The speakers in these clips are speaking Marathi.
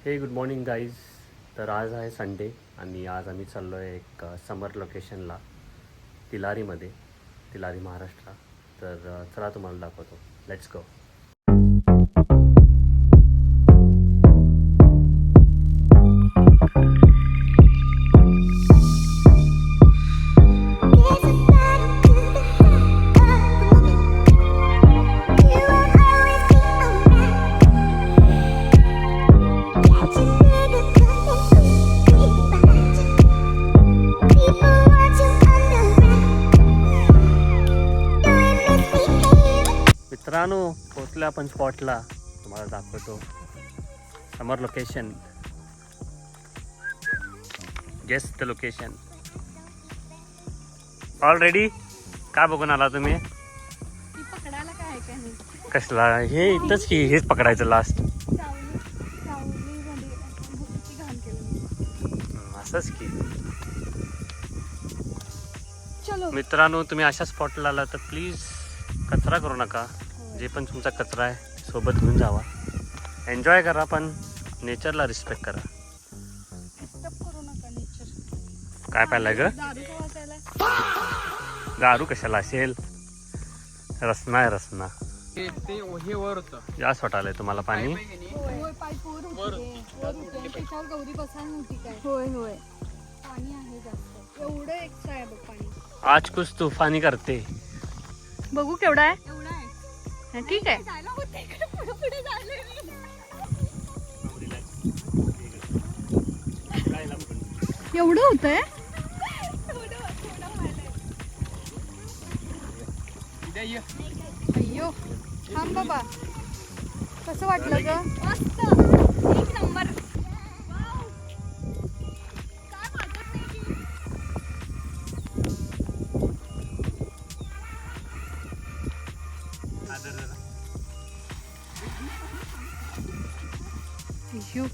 हे गुड मॉर्निंग गाईज. तर आज आहे संडे आणि आज आम्ही चाललो आहे एक समर लोकेशनला तिलारीमध्ये, तिलारी महाराष्ट्र. तर चला तुम्हाला दाखवतो. Let's go. मित्रांनो, पोचलो आपण स्पॉटला. तुम्हाला दाखवतो summer location. Guess the location. Already काय बघून आला तुम्ही? पकडायला काय आहे का नाही? कसला? हे इथंच की, हेच पकडायचं लास्ट. असंच की. चलो मित्रांनो, तुम्ही अशा स्पॉटला आला तर प्लीज कचरा करू नका. जे पण तुमचा कचरा आहे सोबत घेऊन जावा. एन्जॉय करा, पण नेचरला रिस्पेक्ट करा. करू नका नेचर. काय पाहिलं ग? दारू कशाला असेल? रसना आहे, रसना. ते हे वर होतं. जास्त वाटायलंय तुम्हाला पाणी? त्याच्यावर गौरी बसायला नव्हती काय? होय होय, पाणी आहे जास्त. एवढं एक्स्ट्रा आहे बघ पाणी. आज कुछ तूफानी करते. बघू केवढा आहे. एवढा आहे. ठीक आहे. एवढं होतंय. अय्यो, थांब बाबा. कसं वाटलं ग? मस्त, एक नंबर. अय्यो,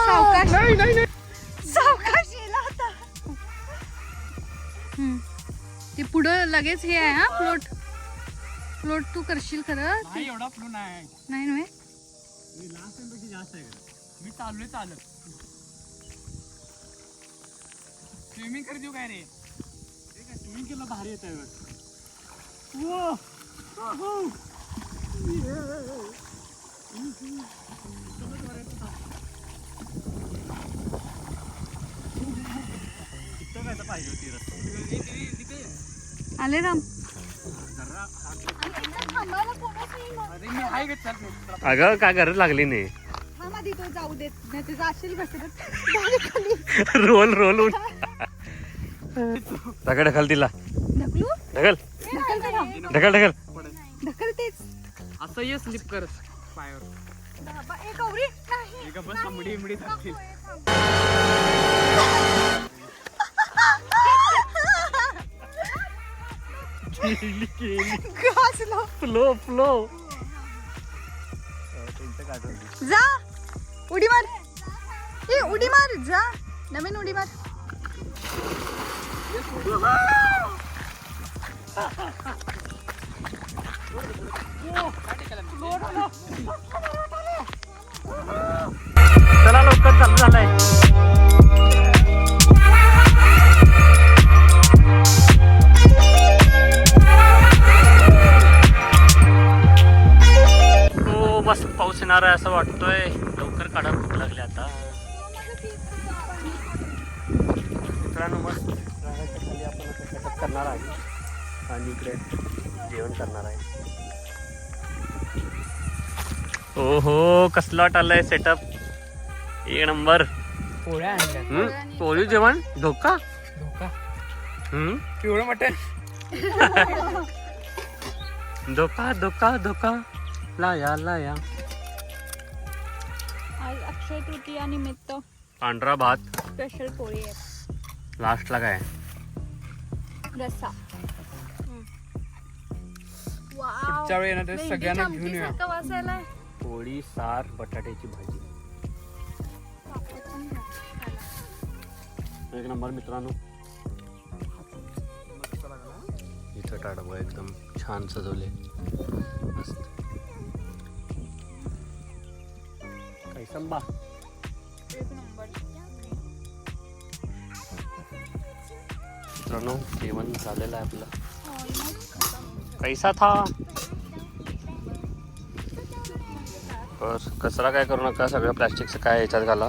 सावकाश. सावकाश येला होता. ते पुढं लगेच हे आहे. हा, फ्लोट फ्लोट तू करशील खरं? नाही एवढा फ्लो नाही. नाही नव्हे. मी चाललोय चालत. स्विमिंग कर देऊ काय रे? स्विमिंग केलं भारी येत आहे. आले राम. अरे मी आहे का? चल अगं काय गरज लागली नाही. हा मध्ये तो जाऊ देत नाही. ते जाशील घसरत. Roll roll. ढकल ढकल तिला. ढकलू. ढकल ढकल ते राम. ढकल ढकल. ढकल तेच. असं ये स्लिप कर पायावर. ए गौरी नाही. एका बस मुडी मुडी जातील. Flow flow. जा उडी मार. ए उडी मार. जा नवीन उडी मार. चला लवकर चालू झालंय. तो मस्त पाऊस येणार आहे असं वाटतोय. लवकर काढा, भूक लागली आता. मित्रांनो, मस्त झाडाच्या खाली आपण असं सेटअप करणार आहे आणि इकडे जेवण करणार आहे. ओहो, कसला वाटायलाय सेटअप. एक नंबर. पोळ्या आणल्या. पोळी जेवण धोका. धोका. पिवळं मटण. धोका धोका धोका. लाया लाया. आज अक्षय तृतीया निमित्त पांढरा भात. स्पेशल पोळी आहे. लास्टला काय? रस्सा. पुढच्या वेळी येणार तर सगळ्यांना घेऊन येऊया. पोळी, सार, बटाट्याची भाजी. एक नंबर मित्रांनो. छटाड बघा एकदम छान सजवले मस्त. काही संबा एक नंबर. मित्रांनो जेवण झालेलं आहे आपलं. Almost खतम. कैसा था. बस कचरा काय करू नका, सगळं प्लॅस्टिकचं काय ह्याच्यात घाला.